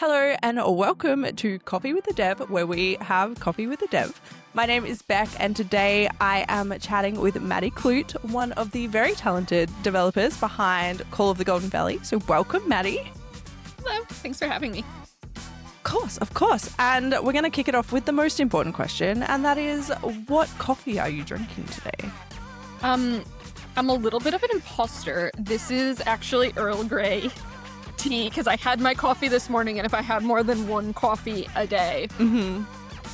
Hello and welcome to Coffee with the Dev, where we have coffee with the dev. My name is Beck, and today I am chatting with Maddy Clute, one of the very talented developers behind Call of the Golden Valley. So welcome, Maddy. Hello, thanks for having me. Of course. And we're going to kick it off with the most important question, and that is, what coffee are you drinking today? I'm a little bit of an imposter. This is actually Earl Grey tea, because I had my coffee this morning, and if I have more than one coffee a day,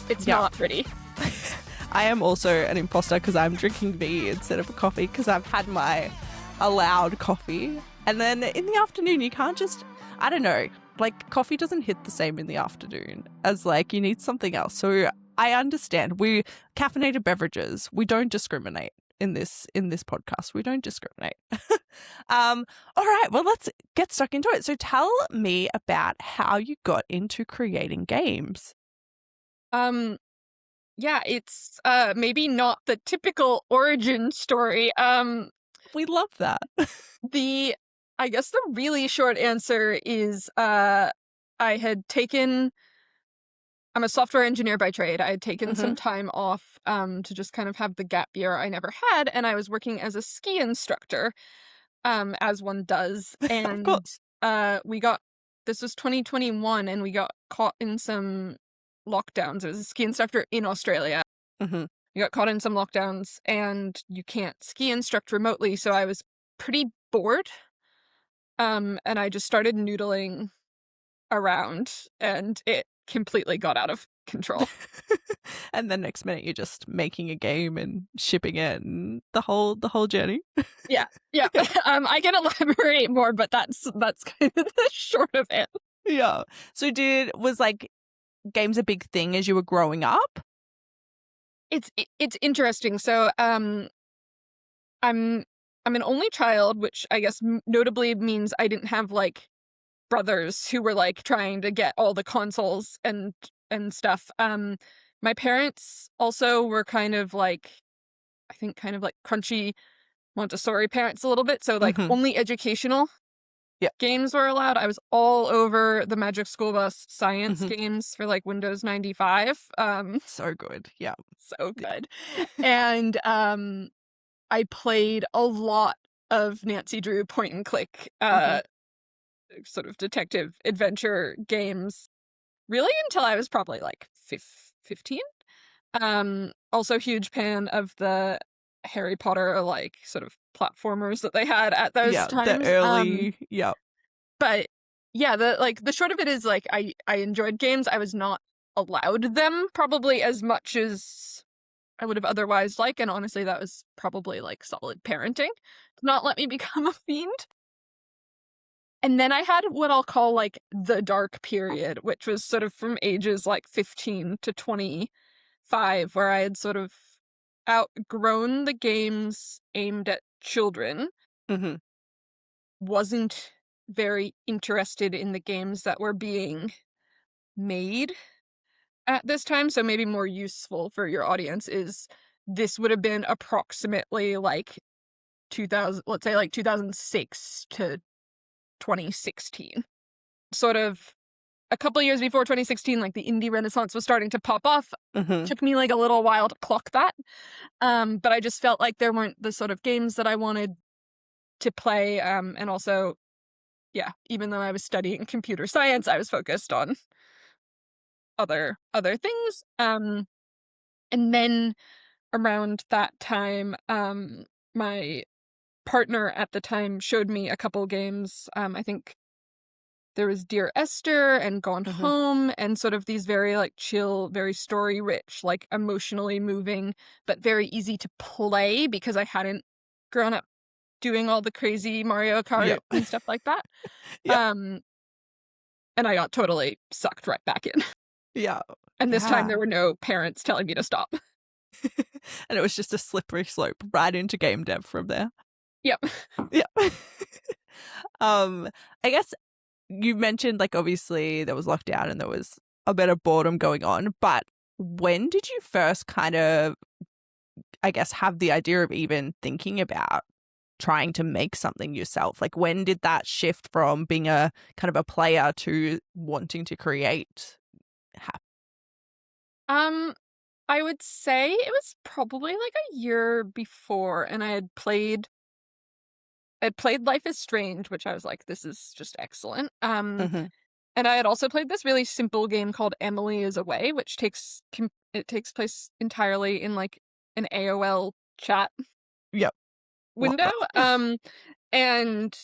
it's not pretty. I am also an imposter because I'm drinking tea instead of a coffee because I've had my allowed coffee. And then in the afternoon, you can't just, I don't know, like coffee doesn't hit the same in the afternoon as like you need something else. So I understand. We caffeinated beverages, we don't discriminate in this podcast. We don't discriminate. All right, well, let's get stuck into it. So tell me about how you got into creating games. Yeah, it's maybe not the typical origin story. We love that. I guess the really short answer is I'm a software engineer by trade. I had taken some time off to just kind of have the gap year I never had, and I was working as a ski instructor, as one does. And Of course. This was 2021, and we got caught in some lockdowns. I was a ski instructor in Australia. Mm-hmm. We got caught in some lockdowns, and you can't ski instruct remotely, so I was pretty bored. And I just started noodling around, and it completely got out of control. And then next minute you're just making a game and shipping it and the whole journey. Yeah. I can elaborate more, but that's kind of the short of it. Yeah. So was like games a big thing as you were growing up? It's interesting. So I'm an only child, which I guess notably means I didn't have like brothers who were like trying to get all the consoles and stuff. My parents also were kind of like crunchy Montessori parents a little bit, so like only educational games were allowed. I was all over the Magic School Bus science games for like Windows 95. So good. Yeah. So good. And I played a lot of Nancy Drew point and click sort of detective adventure games, really until I was probably like 15. Also huge fan of the Harry Potter like sort of platformers that they had at those times. The early But yeah, the short of it is like I enjoyed games. I was not allowed them probably as much as I would have otherwise liked, and honestly that was probably like solid parenting to not let me become a fiend. And then I had what I'll call like the dark period, which was sort of from ages like 15 to 25, where I had sort of outgrown the games aimed at children, wasn't very interested in the games that were being made at this time. So maybe more useful for your audience is this would have been approximately like 2006 to 2016. Sort of a couple years before 2016, like the indie renaissance was starting to pop off. Took me like a little while to clock that. But I just felt like there weren't the sort of games that I wanted to play. And also, yeah, even though I was studying computer science, I was focused on other things. And then around that time, my partner at the time showed me a couple games. I think there was Dear Esther and Gone Home, and sort of these very like chill, very story rich, like emotionally moving, but very easy to play because I hadn't grown up doing all the crazy Mario Kart and stuff like that. And I got totally sucked right back in. Yeah. And this time there were no parents telling me to stop. And it was just a slippery slope right into game dev from there. Yep. Yeah. I guess you mentioned like obviously there was lockdown and there was a bit of boredom going on, but when did you first kind of, I guess, have the idea of even thinking about trying to make something yourself? Like, when did that shift from being a kind of a player to wanting to create happen? I would say it was probably like a year before, and I'd played Life is Strange, which I was like, this is just excellent. Mm-hmm. And I had also played this really simple game called Emily is Away, which takes place entirely in like an AOL chat Yep. Love window. that. And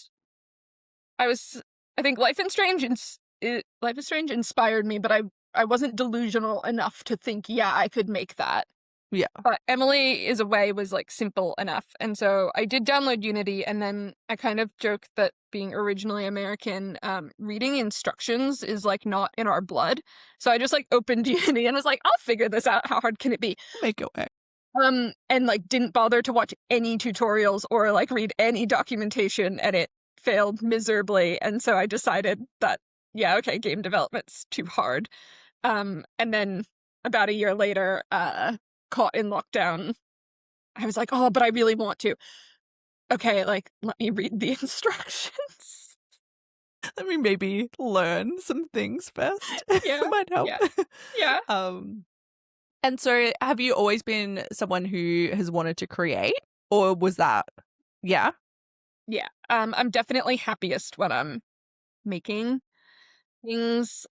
I think Life is Strange inspired me, but I wasn't delusional enough to think, yeah, I could make that. Yeah. But Emily is Away was like simple enough. And so I did download Unity, and then I kind of joke that being originally American, reading instructions is like not in our blood. So I just like opened Unity and was like, I'll figure this out. How hard can it be? Make it work. And like didn't bother to watch any tutorials or like read any documentation, and it failed miserably. And so I decided that, yeah, okay, game development's too hard. And then about a year later, caught in lockdown, I was like, oh, but I really want to. Okay, like, let me read the instructions. Let me maybe learn some things first. Yeah. It might help. Yeah. And so have you always been someone who has wanted to create, or was that, yeah? Yeah. I'm definitely happiest when I'm making things.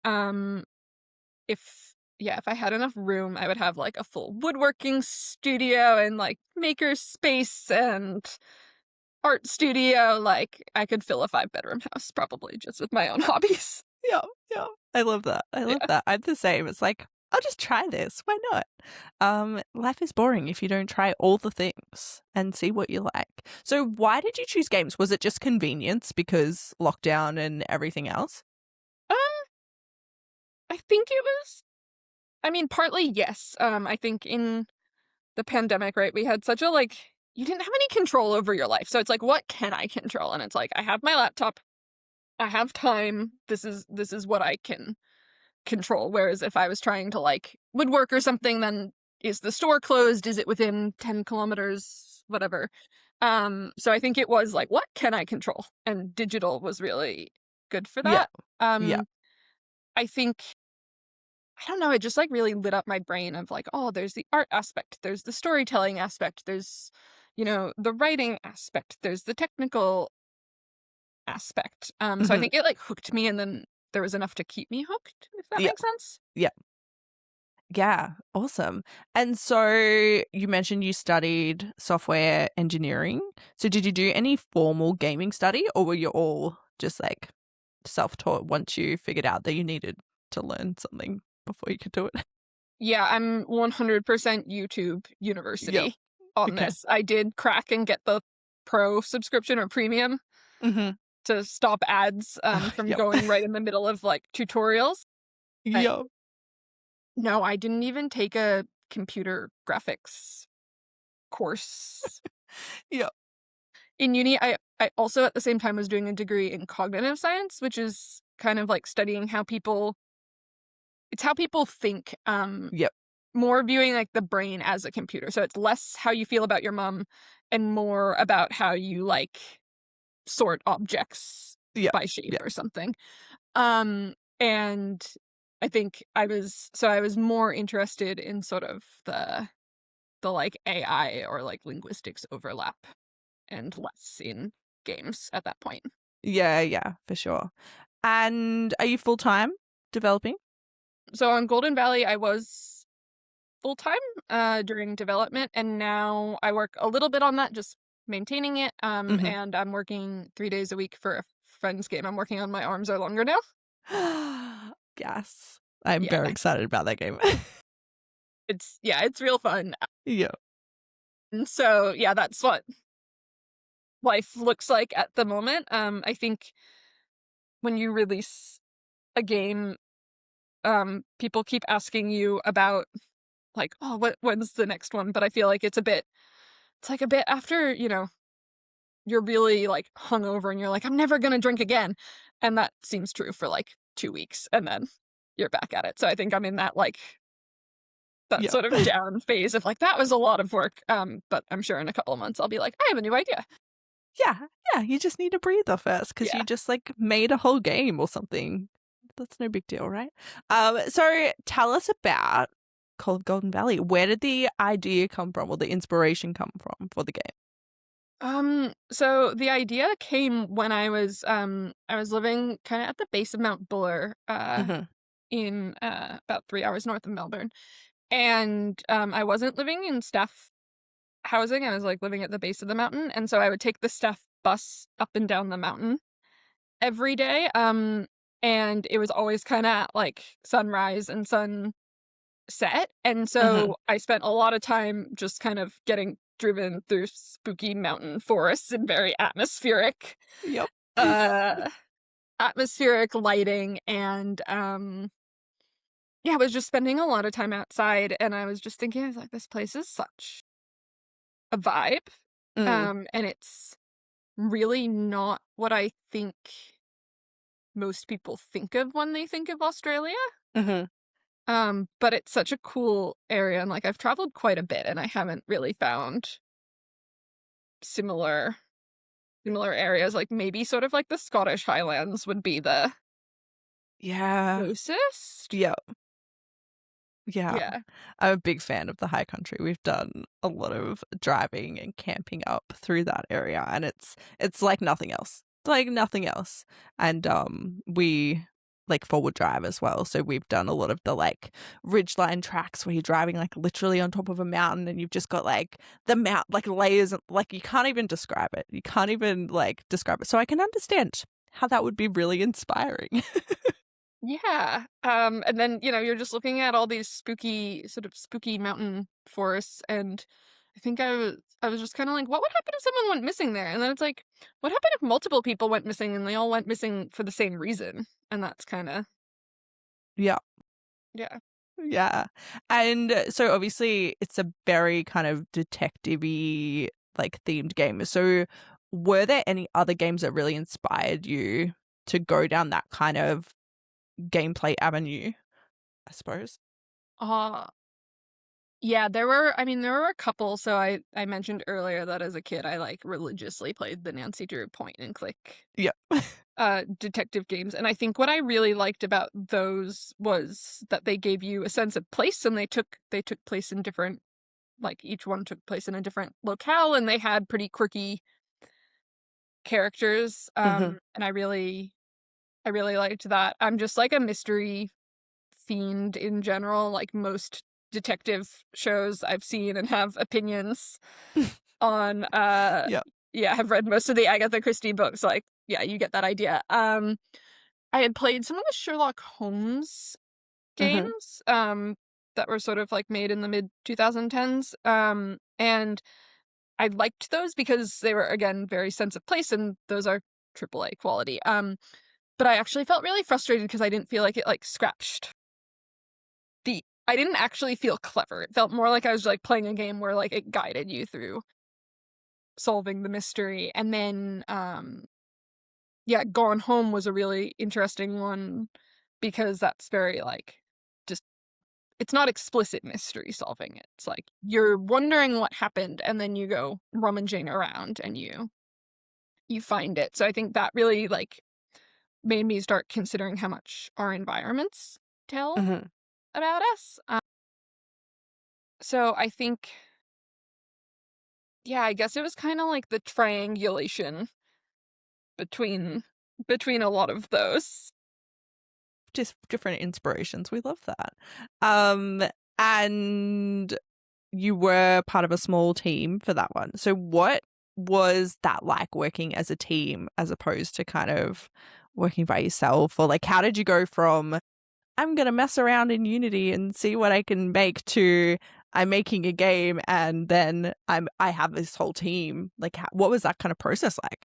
If I had enough room, I would have like a full woodworking studio and like maker space and art studio. Like I could fill a 5-bedroom house probably just with my own hobbies. Yeah, yeah. I love that. I love that. I'm the same. It's like, I'll just try this. Why not? Life is boring if you don't try all the things and see what you like. So why did you choose games? Was it just convenience because lockdown and everything else? Um, I think it was, I mean, partly yes. I think in the pandemic, right, we had such a like, you didn't have any control over your life. So it's like, what can I control? And it's like, I have my laptop, I have time. This is what I can control. Whereas if I was trying to like woodwork or something, then is the store closed? Is it within 10 kilometers? Whatever. So I think it was like, what can I control? And digital was really good for Yeah. that. Yeah. I think, I don't know, it just like really lit up my brain of like, oh, there's the art aspect, there's the storytelling aspect, there's, the writing aspect, there's the technical aspect. So I think it like hooked me, and then there was enough to keep me hooked, if that makes sense. Yeah. Yeah. Awesome. And so you mentioned you studied software engineering. So did you do any formal gaming study, or were you all just like self-taught once you figured out that you needed to learn something before you could do it? Yeah, I'm 100% YouTube University on Okay. this. I did crack and get the pro subscription or premium Mm-hmm. to stop ads from Yep. going right in the middle of like tutorials. Yep. No, I didn't even take a computer graphics course. Yep. In uni, I also at the same time was doing a degree in cognitive science, which is kind of like studying how people think. Yep. More viewing like the brain as a computer. So it's less how you feel about your mom and more about how you like sort objects Yep. by shape Yep. or something. And I think I was more interested in sort of the like AI or like linguistics overlap and less in games at that point. Yeah, for sure. And are you full-time developing? So on Golden Valley, I was full-time during development, and now I work a little bit on that, just maintaining it. And I'm working 3 days a week for a friend's game. I'm working on My Arms Are Longer now. Yes. I'm Yeah. very excited about that game. It's real fun. Yeah. And so, yeah, that's what life looks like at the moment. I think when you release a game, people keep asking you about like, oh, when's the next one? But I feel like it's a bit after, you're really like hungover and you're like, I'm never gonna drink again. And that seems true for like 2 weeks, and then you're back at it. So I think I'm in that like that sort of down phase of like, that was a lot of work. But I'm sure in a couple of months I'll be like, I have a new idea. Yeah, you just need a breather first because Yeah. you just like made a whole game or something. That's no big deal, right? So tell us about Called Golden Valley. Where did the idea come from or the inspiration come from for the game? So the idea came when I was living kind of at the base of Mount Buller, Mm-hmm. in about 3 hours north of Melbourne. And I wasn't living in staff housing. I was like living at the base of the mountain. And so I would take the staff bus up and down the mountain every day. And it was always kind of like sunrise and sunset. And Mm-hmm. so I spent a lot of time just kind of getting driven through spooky mountain forests and very Yep. uh atmospheric lighting. And yeah, I was just spending a lot of time outside, and I was just thinking, I was like, this place is such a vibe. Mm. And it's really not what I think most people think of when they think of Australia. Mm-hmm. But it's such a cool area, and like I've traveled quite a bit and I haven't really found similar similar areas. Like maybe sort of like the Scottish Highlands would be the Yeah. closest. Yeah. Yeah. Yeah. I'm a big fan of the high country. We've done a lot of driving and camping up through that area and it's like nothing else. It's like nothing else. And we like forward drive as well. So we've done a lot of the like ridgeline tracks where you're driving like literally on top of a mountain and you've just got like the mount like layers like you can't even describe it. You can't even like describe it. So I can understand how that would be really inspiring. Yeah. And then, you're just looking at all these spooky mountain forests, and I was just kind of like, what would happen if someone went missing there? And then it's like, what happened if multiple people went missing and they all went missing for the same reason? And that's kind of, Yeah. yeah. Yeah. And so obviously it's a very kind of detective-y like themed game. So were there any other games that really inspired you to go down that kind of gameplay avenue, I suppose? Uh yeah, there were a couple. So I mentioned earlier that as a kid I like religiously played the Nancy Drew point and click Yeah. detective games. And I think what I really liked about those was that they gave you a sense of place, and they took place in different, like each one took place in a different locale, and they had pretty quirky characters. Hmm. And I really liked that. I'm just like a mystery fiend in general. Like most detective shows I've seen and have opinions on. Yeah. Yeah, I've read most of the Agatha Christie books. Like, yeah, you get that idea. I had played some of the Sherlock Holmes Hmm. games that were sort of like made in the mid 2010s. And I liked those because they were, again, very sense of place, and those are AAA quality. But I actually felt really frustrated because I didn't feel like it like scratched the I didn't actually feel clever. It felt more like I was like playing a game where like it guided you through solving the mystery. And then yeah, Gone Home was a really interesting one because that's very like just it's not explicit mystery solving. It's like you're wondering what happened, and then you go rummaging around and you find it. So I think that really like made me start considering how much our environments tell Hmm. about us. So I think, yeah, I guess it was kind of like the triangulation between a lot of those. Just different inspirations. We love that. Um, and you were part of a small team for that one. So what was that like working as a team as opposed to kind of working by yourself? Or like how did you go from I'm gonna mess around in Unity and see what I can make to I'm making a game and then I have this whole team. Like what was that kind of process like?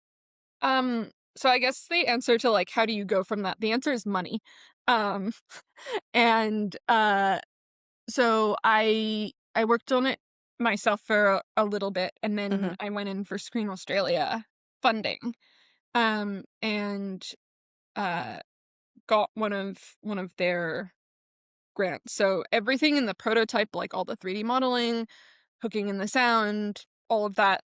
So I guess the answer to like how do you go from that? The answer is money. Um and so I worked on it myself for a little bit, and Hmm. then I went in for Screen Australia funding. And uh got one of their grants. So everything in the prototype, like all the 3D modeling, hooking in the sound, all of that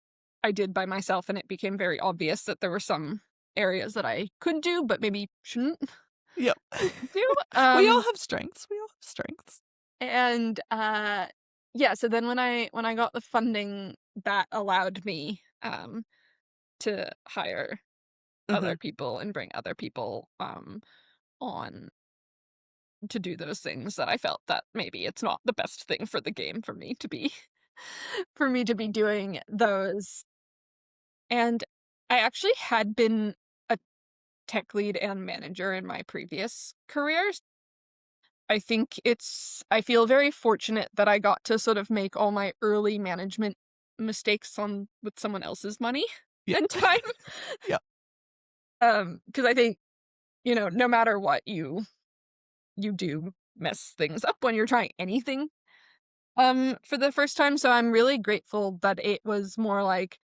I did by myself, and it became very obvious that there were some areas that I could do, but maybe shouldn't Yep. do. We all have strengths. We all have strengths. And yeah, so then when I got the funding, that allowed me to hire Hmm. other people and bring other people on to do those things that I felt that maybe it's not the best thing for the game for me to be for me to be doing those. And I actually had been a tech lead and manager in my previous careers. I feel very fortunate that I got to sort of make all my early management mistakes on with someone else's money Yep. and time. Yep. Because I think, no matter what you do mess things up when you're trying anything for the first time. So I'm really grateful that it was more like,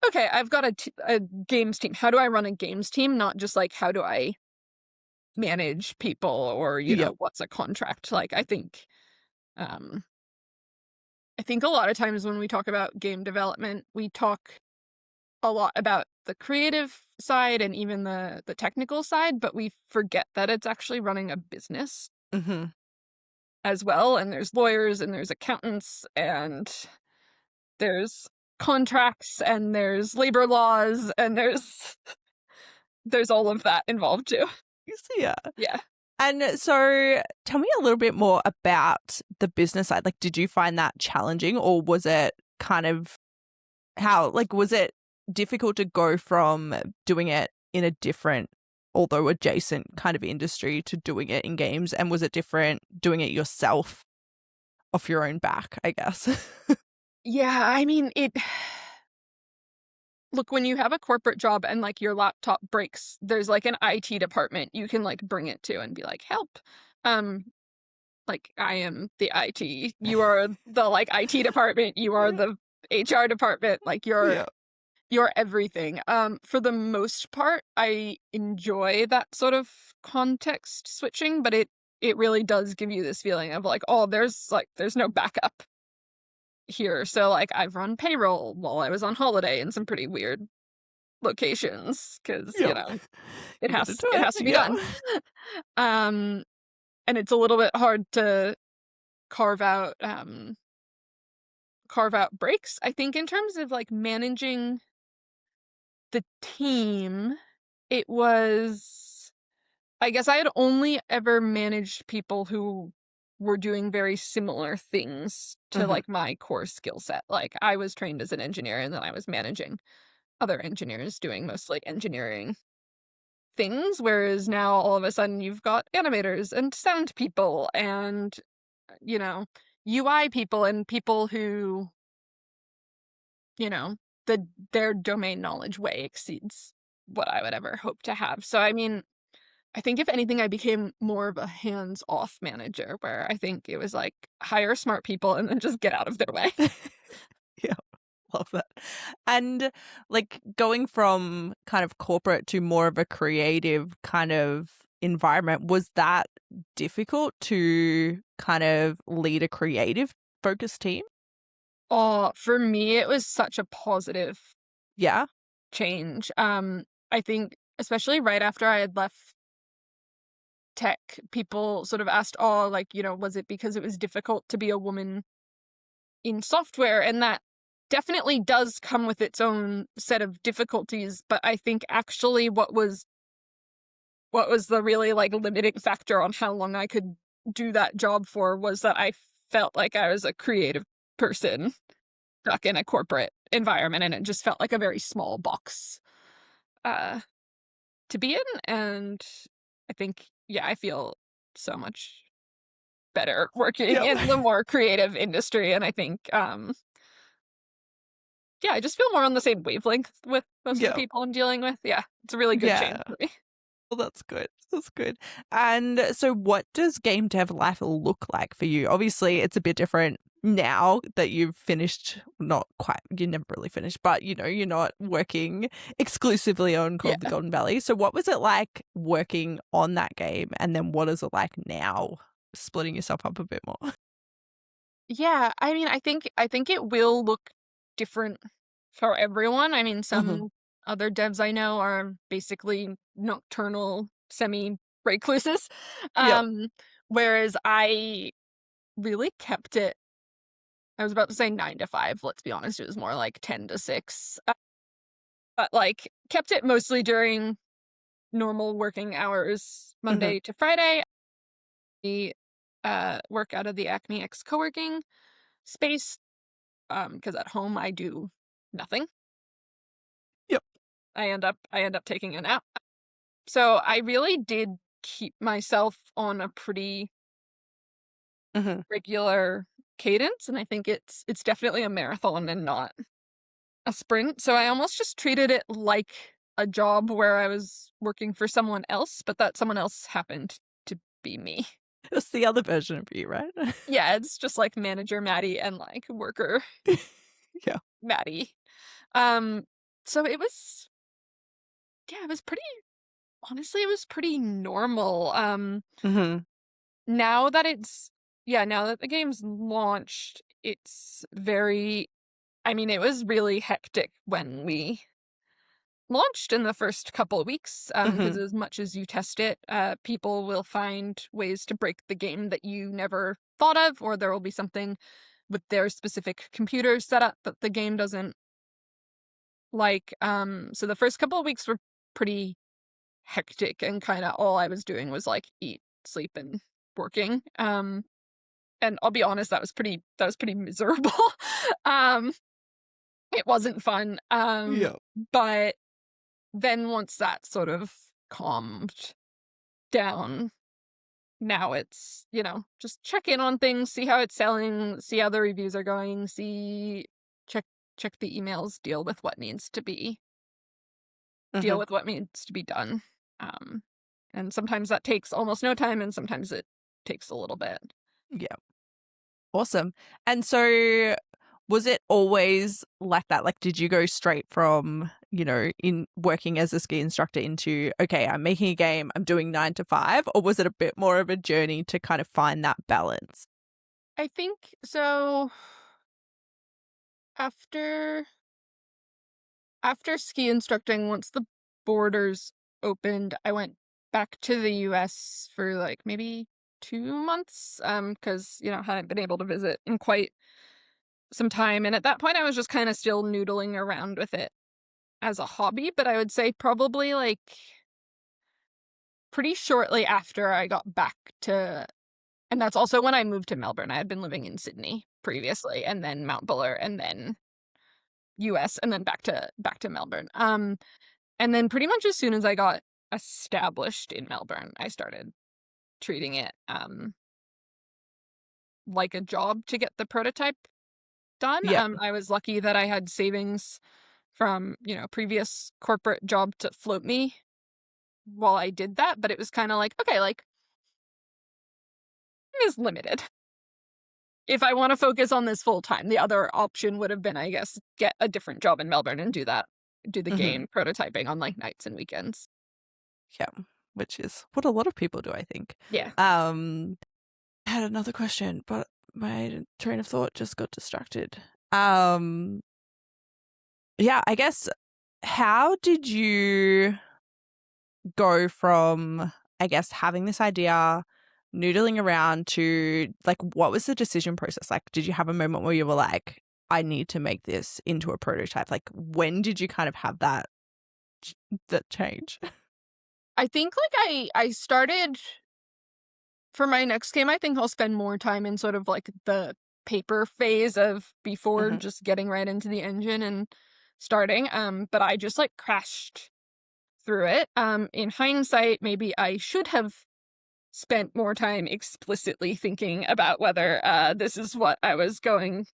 okay, I've got a games team. How do I run a games team? Not just like, how do I manage people or, Yep. what's a contract? Like, um, I think a lot of times when we talk about game development, we talk a lot about the creative side and even the technical side, but we forget that it's actually running a business Hmm. as well. And there's lawyers and there's accountants and there's contracts and there's labor laws and there's all of that involved too. Yeah. Yeah. And so tell me a little bit more about the business side. Like, did you find that challenging, or was it kind of was it difficult to go from doing it in a different, although adjacent kind of industry to doing it in games? And was it different doing it yourself off your own back, I guess? Yeah, I mean, look, when you have a corporate job and like your laptop breaks, there's like an IT department you can like bring it to and be like, help. Um, like I am the IT. You are the like IT department. You are the HR department. Like Yeah. you're everything. For the most part, I enjoy that sort of context switching, but it really does give you this feeling of like, oh, there's no backup here. So like I've run payroll while I was on holiday in some pretty weird locations because Yep. it You got to has do it it. has to be Yeah. done. um and it's a little bit hard to carve out breaks, I think, in terms of like managing the team. It was, I guess I had only ever managed people who were doing very similar things to Hmm. like my core skill set. Like I was trained as an engineer and then I was managing other engineers doing mostly engineering things, whereas now all of a sudden you've got animators and sound people and you know UI people and people who you know their domain knowledge way exceeds what I would ever hope to have. So I mean, I think if anything I became more of a hands-off manager where I think it was like hire smart people and then just get out of their way. Yeah. Love that. And like going from kind of corporate to more of a creative kind of environment, was that difficult to kind of lead a creative focused team? Oh, for me it was such a positive Yeah. change. I think especially right after I had left tech, people sort of asked, oh, like, was it because it was difficult to be a woman in software? And that definitely does come with its own set of difficulties. But I think actually what was the really like limiting factor on how long I could do that job for was that I felt like I was a creative person stuck in a corporate environment and it just felt like a very small box uh to be in. And I think, yeah, I feel so much better working Yep. in the more creative industry. And I think, yeah, I just feel more on the same wavelength with most of the Yep. people I'm dealing with. Yeah, it's a really good change Yeah. for me. Well, that's good. That's good. And so what does game dev life look like for you? Obviously, it's a bit different now that you've finished, not quite, you never really finished, but you're not working exclusively on Call of the Yeah. Golden Valley. So what was it like working on that game? And then what is it like now, splitting yourself up a bit more? Yeah, I mean, I think it will look different for everyone. I mean, Hmm. some other devs I know are basically nocturnal semi-recluses, Yep. um, whereas I really kept it. I was about to say 9 to 5, let's be honest, it was more like 10 to 6, but, like, kept it mostly during normal working hours, Hmm. Monday to Friday. We, work out of the Acme X co-working space, because at home I do nothing. Yep. I end up taking a nap. So I really did keep myself on a pretty Hmm. regular cadence, and I think it's definitely a marathon and not a sprint. So I almost just treated it like a job where I was working for someone else, but that someone else happened to be me. It's the other version of you, right? Yeah, it's just like manager Maddie and like worker Yeah. Maddie. Um, so it was, yeah, it was pretty, honestly, it was pretty normal. Hmm. Now that it's, yeah, now that the game's launched, it's very, I mean, it was really hectic when we launched in the first couple of weeks, because Hmm. as much as you test it, people will find ways to break the game that you never thought of, or there will be something with their specific computer setup that the game doesn't like. So the first couple of weeks were pretty hectic, and kind of all I was doing was like eat, sleep, and working. And I'll be honest, that was pretty miserable. um, it wasn't fun. Yeah. But then once that sort of calmed down, now it's, just check in on things, see how it's selling, see how the reviews are going, check check the emails, deal Hmm. with what needs to be done. Um, and sometimes that takes almost no time, and sometimes it takes a little bit. Yeah. Awesome. And so was it always like that? Like, did you go straight from, in working as a ski instructor into, okay, I'm making a game, I'm doing 9 to 5, or was it a bit more of a journey to kind of find that balance? I think so. After After ski instructing, once the borders opened, I went back to the US for like maybe 2 months, because hadn't been able to visit in quite some time. And at that point, I was just kind of still noodling around with it as a hobby. But I would say probably like pretty shortly after I got back to, and that's also when I moved to Melbourne. I had been living in Sydney previously, and then Mount Buller, and then US, and then back to Melbourne. And then pretty much as soon as I got established in Melbourne, I started treating it like a job to get the prototype done. Yeah. I was lucky that I had savings from, previous corporate job to float me while I did that, but it was kind of like, okay, like is limited. If I want to focus on this full time, the other option would have been, I guess, get a different job in Melbourne and do the Hmm. game prototyping on like nights and weekends. Yeah. Which is what a lot of people do, I think. Yeah. Um, I had another question, but my train of thought just got distracted. Um, yeah, I guess, how did you go from, I guess, having this idea, noodling around, to like, what was the decision process? Like, did you have a moment where you were like, I need to make this into a prototype? Like, when did you kind of have that change? I think like I started for my next game. I think I'll spend more time in sort of like the paper phase of before Hmm. just getting right into the engine and starting. But I just like crashed through it. In hindsight, maybe I should have spent more time explicitly thinking about whether this is what I was going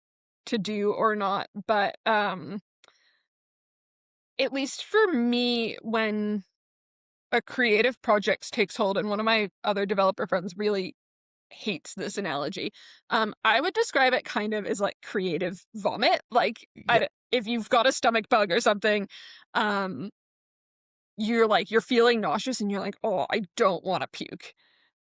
to do or not. But at least for me, when a creative project takes hold, and one of my other developer friends really hates this analogy. I would describe it kind of as like creative vomit. Like, Yeah. if you've got a stomach bug or something, um, you're feeling nauseous and you're like, oh, I don't want to puke.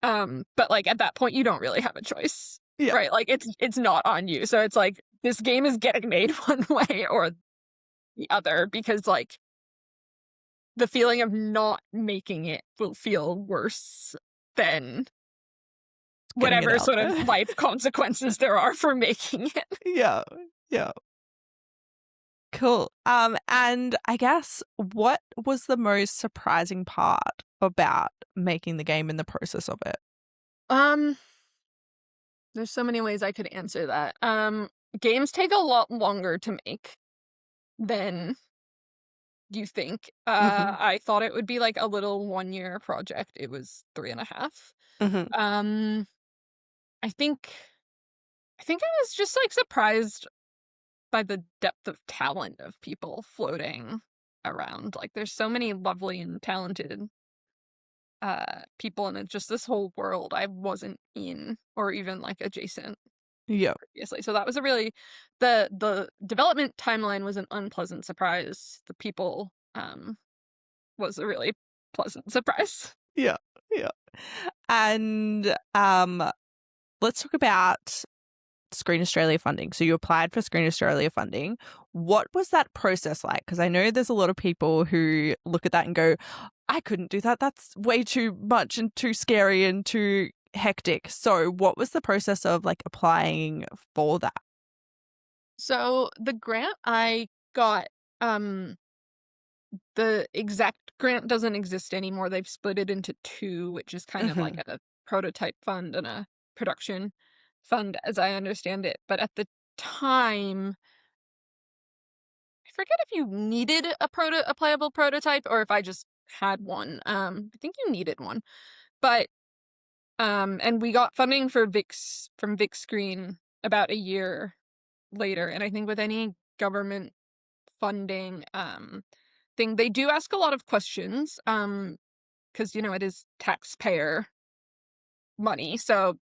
But like at that point, you don't really have a choice, Yeah. right? Like it's not on you. So it's like this game is getting made one way or the other, because like the feeling of not making it will feel worse than Getting it whatever out sort of there. life consequences there are for making it. Yeah. Yeah. Cool. And I guess what was the most surprising part about making the game in the process of it? Um, there's so many ways I could answer that. Games take a lot longer to make than you think. Mm-hmm. I thought it would be like a little 1-year project. It was 3.5. Mm-hmm. Um, I think I was just like surprised by the depth of talent of people floating around. Like there's so many lovely and talented people, and it's just this whole world I wasn't in or even like adjacent Yeah. previously. So that was a really the development timeline was an unpleasant surprise. The people was a really pleasant surprise. Yeah. Yeah. And let's talk about Screen Australia funding. So you applied for Screen Australia funding. What was that process like? Because I know there's a lot of people who look at that and go, I couldn't do that. That's way too much and too scary and too hectic. So what was the process of like applying for that? So the grant I got, um the exact grant doesn't exist anymore. They've split it into two, which is kind of like Mm-hmm. a prototype fund and a production fund, as I understand it. But at the time, I forget if you needed a playable prototype or if I just had one. I think you needed one. But and we got funding for Vix from Vic Screen about a year later. And I think with any government funding thing, they do ask a lot of questions. Because it is taxpayer money. So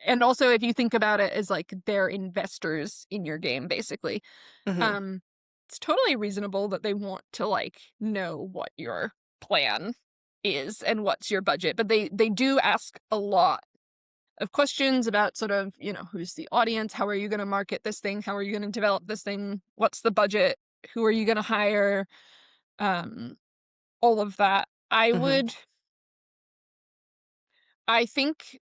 and also if you think about it as like they're investors in your game, basically. Mm-hmm. Um, it's totally reasonable that they want to like know what your plan is and what's your budget. But they do ask a lot of questions about sort of, who's the audience, how are you going to market this thing, how are you going to develop this thing, what's the budget, who are you going to hire, um, all of that. Mm-hmm. I think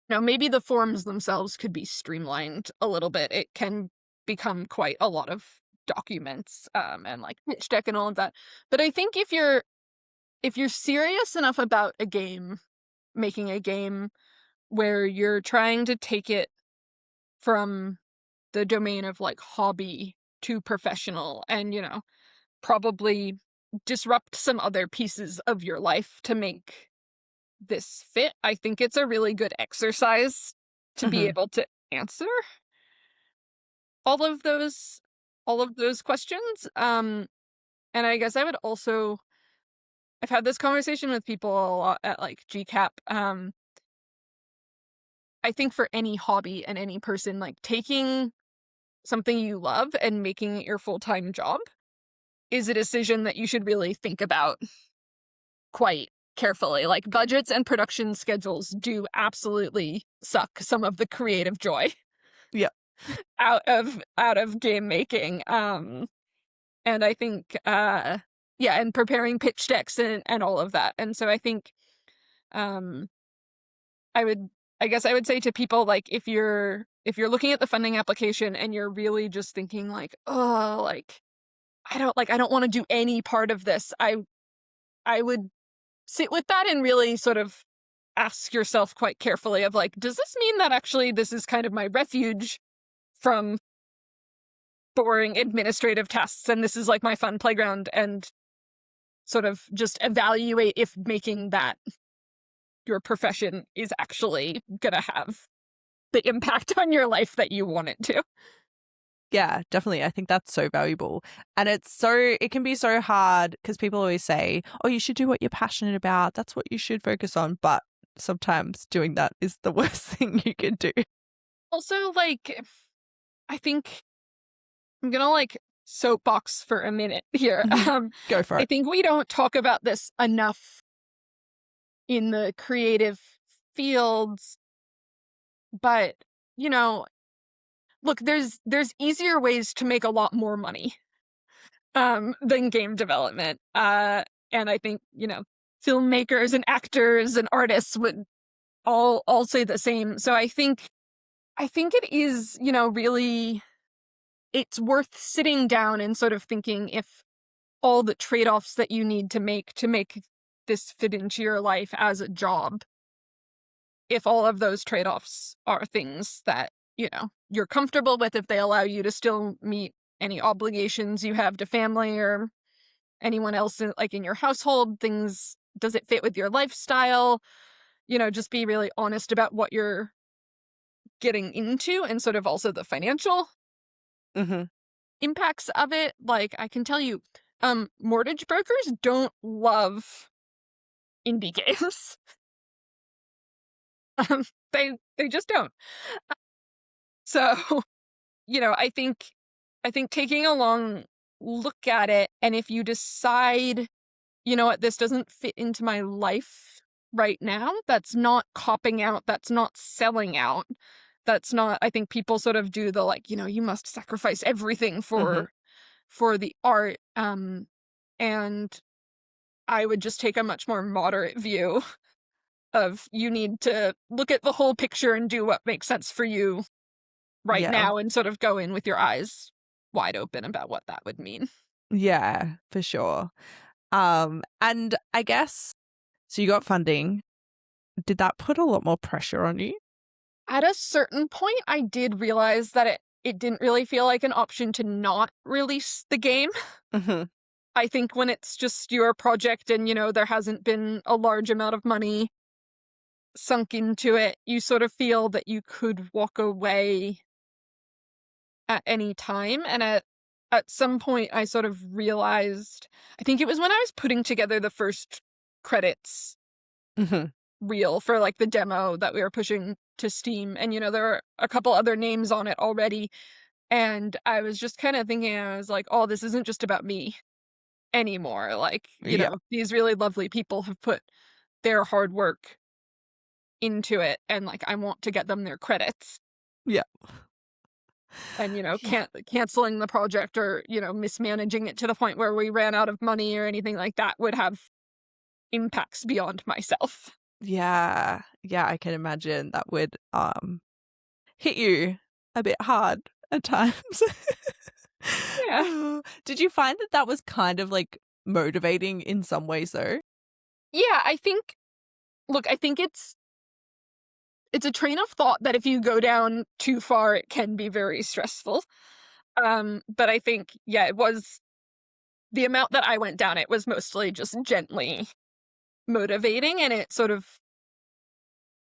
maybe the forms themselves could be streamlined a little bit. It can become quite a lot of documents and like pitch deck and all of that. But I think if you're serious enough about a game, making a game where you're trying to take it from the domain of like hobby to professional and probably disrupt some other pieces of your life to make this fit, I think it's a really good exercise to be Mm-hmm. able to answer all of those questions. And I guess I've had this conversation with people a lot at like GCAP. I think for any hobby and any person, like taking something you love and making it your full-time job is a decision that you should really think about quite carefully. Like budgets and production schedules do absolutely suck some of the creative joy Yeah. out of game making. And I think yeah, and preparing pitch decks and all of that. And so I think um I would I guess I would say to people, like, if you're looking at the funding application and you're really just thinking like, oh, like I don't want to do any part of this. I would sit with that and really sort of ask yourself quite carefully of like, does this mean that actually this is kind of my refuge from boring administrative tasks and this is like my fun playground, and sort of just evaluate if making that your profession is actually gonna have the impact on your life that you want it to. Yeah, definitely. I think that's so valuable. And it can be so hard because people always say, oh, you should do what you're passionate about. That's what you should focus on. But sometimes doing that is the worst thing you can do. Also, like, I think I'm gonna like soapbox for a minute here. Go for I it. think we don't talk about this enough in the creative fields, but you know, look, there's easier ways to make a lot more money than game development. And I think, filmmakers and actors and artists would all say the same. So I think it is, really, it's worth sitting down and sort of thinking if all the trade-offs that you need to make this fit into your life as a job, if all of those trade-offs are things that, you're comfortable with, if they allow you to still meet any obligations you have to family or anyone else in your household, things, does it fit with your lifestyle? Just be really honest about what you're getting into and sort of also the financial Mm-hmm. impacts of it. Like, I can tell you, mortgage brokers don't love indie games. They just don't. So, I think taking a long look at it, and if you decide, what, this doesn't fit into my life right now, that's not copping out, that's not selling out. That's not, I think people sort of do the, you must sacrifice everything Mm-hmm. for the art. And I would just take a much more moderate view of, you need to look at the whole picture and do what makes sense for you right Yeah. now and sort of go in with your eyes wide open about what that would mean. Yeah, for sure. And I guess, so you got funding. Did that put a lot more pressure on you? At a certain point, I did realize that it didn't really feel like an option to not release the game. Mm-hmm. I think when it's just your project and, there hasn't been a large amount of money sunk into it, you sort of feel that you could walk away at any time. And at some point, I sort of realized, I think it was when I was putting together the first credits Mm-hmm. reel for the demo that we were pushing to Steam. And, there are a couple other names on it already. And I was just kind of thinking, I was like, oh, this isn't just about me anymore. Yeah. These really lovely people have put their hard work into it, and I want to get them their credits. Yeah. And, Yeah. canceling the project or, mismanaging it to the point where we ran out of money or anything like that would have impacts beyond myself. Yeah. Yeah, I can imagine that would hit you a bit hard at times. Yeah. Did you find that was kind of motivating in some ways though? Yeah, I think it's a train of thought that if you go down too far, it can be very stressful. But I think, yeah, it was the amount that I went down, it was mostly just gently motivating. And it sort of,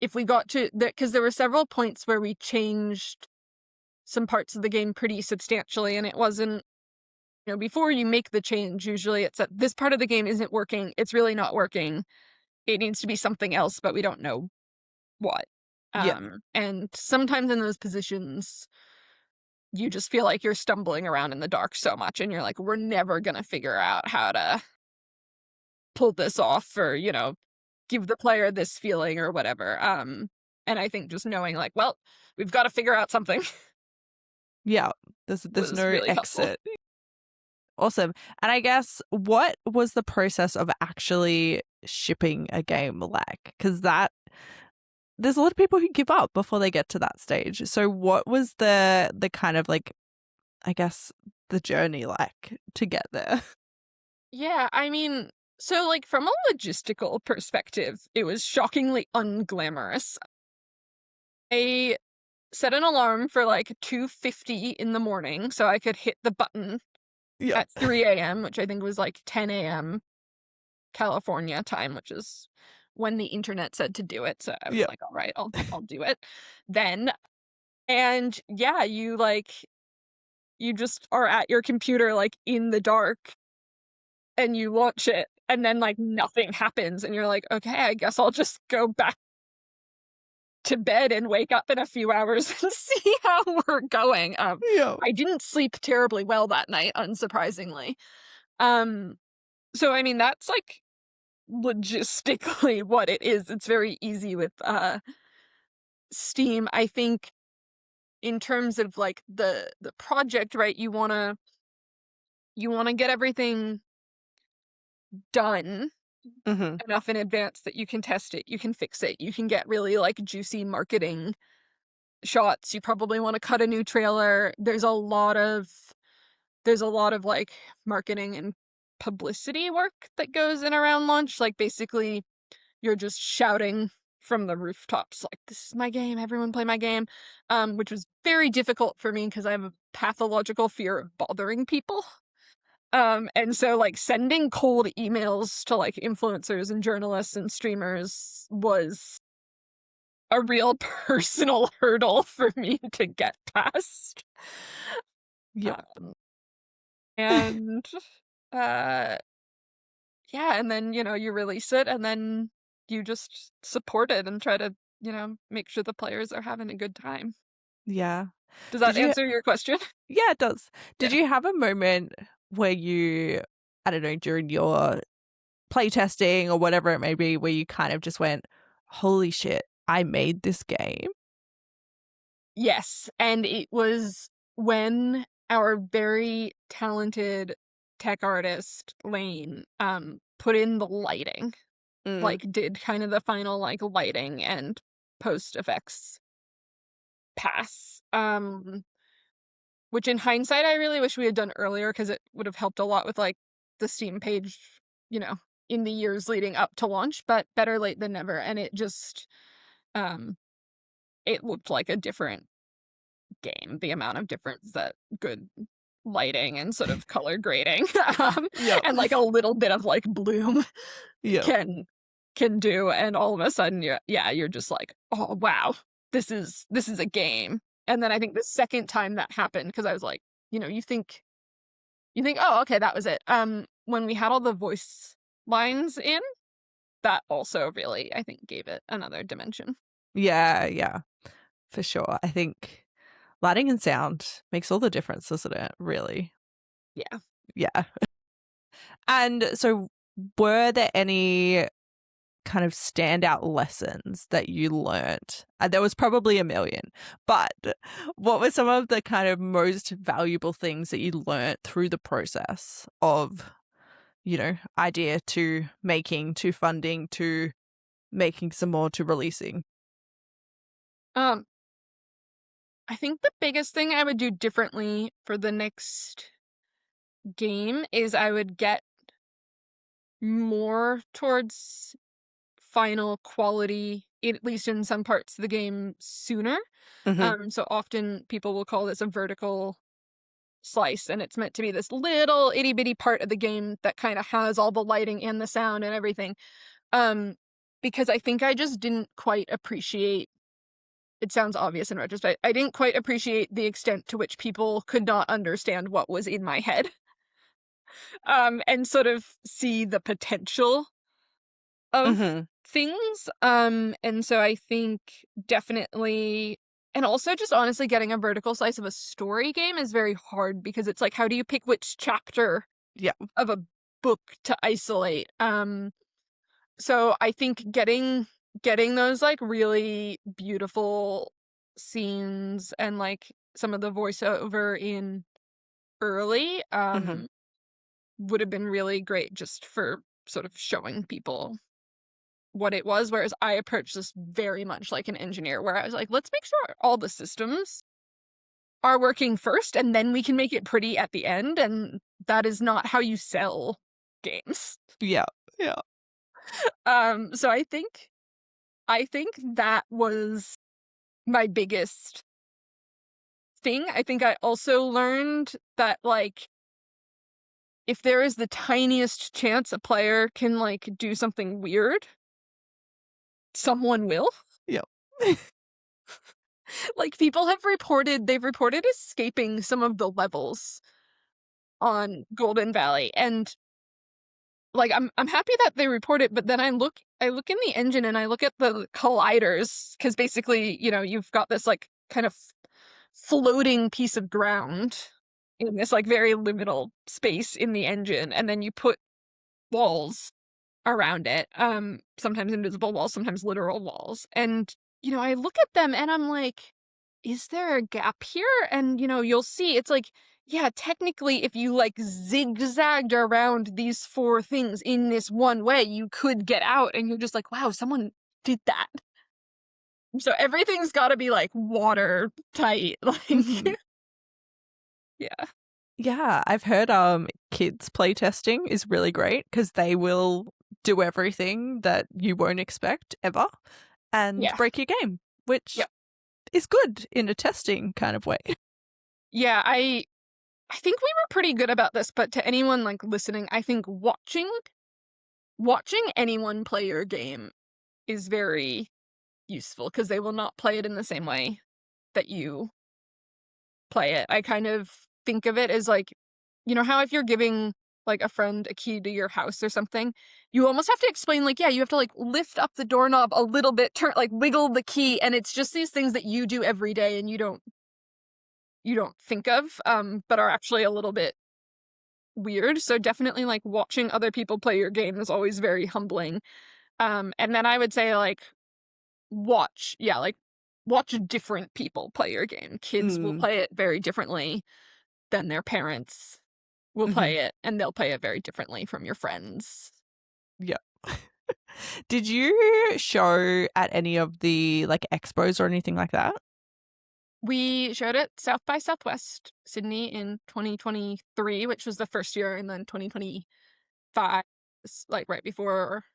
if we got to that, because there were several points where we changed some parts of the game pretty substantially, and it wasn't, before you make the change, usually it's that this part of the game isn't working, it's really not working, it needs to be something else, but we don't know what. Yeah. And sometimes in those positions, you just feel like you're stumbling around in the dark so much, and you're like, we're never gonna figure out how to pull this off, or, give the player this feeling or whatever. And I think just knowing well, we've got to figure out something Yeah. There's was no really helpful. exit. Awesome. And I guess, what was the process of actually shipping a game like? Because there's a lot of people who give up before they get to that stage. So what was the kind of I guess, the journey like to get there? Yeah, I mean, so from a logistical perspective, it was shockingly unglamorous. I set an alarm for 2:50 in the morning so I could hit the button Yeah. at 3 a.m., which I think was 10 a.m. California time, which is when the internet said to do it. So I was Yeah. like, all right, I'll do it then. And yeah, you just are at your computer in the dark, and you launch it, and then nothing happens, and you're like, okay, I guess I'll just go back to bed and wake up in a few hours and see how we're going. Yeah. I didn't sleep terribly well that night, unsurprisingly. So I mean, that's logistically what it is. It's very easy with Steam. I think in terms of like the project, right, you want to get everything done enough in advance that you can test it, you can fix it, you can get really like juicy marketing shots. You probably want to cut a new trailer. There's a lot of like marketing and publicity work that goes in around launch. Like basically you're just shouting from the rooftops like, this is my game, everyone play my game, which was very difficult for me because I have a pathological fear of bothering people. And so like sending cold emails to like influencers and journalists and streamers was a real personal hurdle for me to get past. Yep. And yeah, and then, you release it and then you just support it and try to, make sure the players are having a good time. Yeah. Does that answer your question? Yeah, it does. Did Yeah. you have a moment where you, I don't know, during your playtesting or whatever it may be, where you kind of just went, holy shit, I made this game? Yes, and it was when our very talented tech artist, Lane, put in the lighting. Like, did kind of the final, like, lighting and post-effects pass. Which in hindsight, I really wish we had done earlier because it would have helped a lot with, like, the Steam page, in the years leading up to launch, but better late than never, and it just, it looked like a different game, the amount of difference that good lighting and sort of color grading, and, like, a little bit of, like, bloom can do, and all of a sudden you're just like, "Oh, wow, this is a game." And then I think the second time that happened, because I was like, you think, "Oh, okay, that was it." When we had all the voice lines in, that also really, I think, gave it another dimension. Yeah, for sure. I think lighting and sound makes all the difference, doesn't it? Really? Yeah. Yeah. And so were there any kind of standout lessons that you learnt? There was probably a million, but what were some of the kind of most valuable things that you learnt through the process of, idea to making, to funding, to making some more, to releasing? I think the biggest thing I would do differently for the next game is I would get more towards final quality, at least in some parts of the game, sooner. So often people will call this a vertical slice, and it's meant to be this little itty bitty part of the game that kind of has all the lighting and the sound and everything. Because I think I just didn't quite appreciate, it sounds obvious in retrospect, I didn't quite appreciate the extent to which people could not understand what was in my head. And sort of see the potential of things. And so I think definitely, and also just honestly getting a vertical slice of a story game is very hard because it's like, how do you pick which chapter of a book to isolate? So I think getting those like really beautiful scenes and like some of the voiceover in early would have been really great just for sort of showing people what it was, whereas I approached this very much like an engineer, where I was like, let's make sure all the systems are working first, and then we can make it pretty at the end, and that is not how you sell games. Yeah. So I think that was my biggest thing. I think I also learned that, like, if there is the tiniest chance a player can, like, do something weird, someone will. Yeah. Like, people have they've reported escaping some of the levels on Golden Valley, and, like, I'm happy that they report it, but then I look in the engine and I look at the colliders, because basically, you've got this, like, kind of floating piece of ground in this, like, very liminal space in the engine, and then you put walls around it, sometimes invisible walls, sometimes literal walls, and, I look at them and I'm like, is there a gap here? And, you'll see it's like, yeah, technically, if you like zigzagged around these 4 things in this one way, you could get out. And you're just like, wow, someone did that. So everything's got to be like watertight. Like, yeah. Yeah, I've heard kids playtesting is really great because they will do everything that you won't expect ever and break your game, which is good in a testing kind of way. Yeah, I think we were pretty good about this, but to anyone like listening, I think watching anyone play your game is very useful because they will not play it in the same way that you play it. I kind of think of it as like, how if you're giving like a friend a key to your house or something, you almost have to explain like, yeah, you have to like lift up the doorknob a little bit, turn like wiggle the key, and it's just these things that you do every day and you don't think of, but are actually a little bit weird. So definitely like watching other people play your game is always very humbling. And then I would say like watch different people play your game. Kids will play it very differently than their parents will play it, and they'll play it very differently from your friends. Yeah. Did you show at any of the like expos or anything like that? We showed it South by Southwest Sydney in 2023, which was the first year, and then 2025, like right before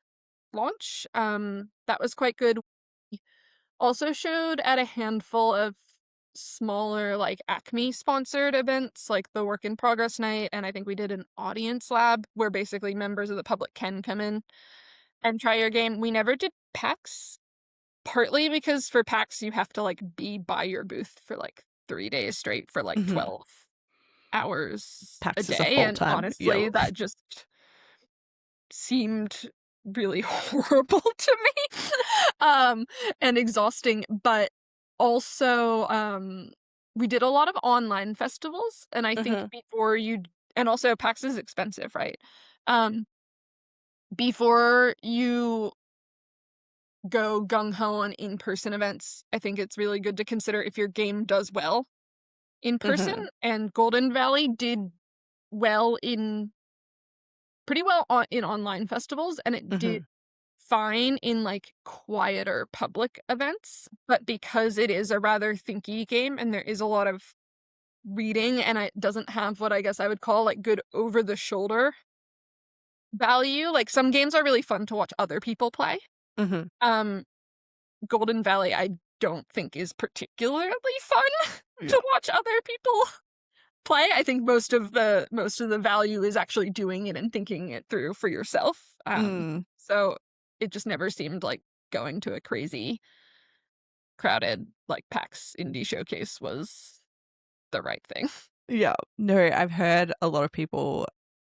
launch. That was quite good. We also showed at a handful of smaller like Acme sponsored events like the Work in Progress night, and I think we did an audience lab where basically members of the public can come in and try your game. We never did PAX, partly because for PAX you have to like be by your booth for like 3 days straight for like 12 hours PAX a is a day, and full-time, honestly that just seemed really horrible to me and exhausting. But also we did a lot of online festivals, and I think before and also PAX is expensive, right? Before you go gung-ho on in-person events, I think it's really good to consider if your game does well in person, and Golden Valley did pretty well in online festivals, and it did fine in like quieter public events. But because it is a rather thinky game and there is a lot of reading, and it doesn't have what I guess I would call like good over-the-shoulder value, like some games are really fun to watch other people play. Golden Valley I don't think is particularly fun to watch other people play. I think most of the value is actually doing it and thinking it through for yourself. So it just never seemed like going to a crazy crowded like PAX indie showcase was the right thing. Yeah. No, I've heard a lot of people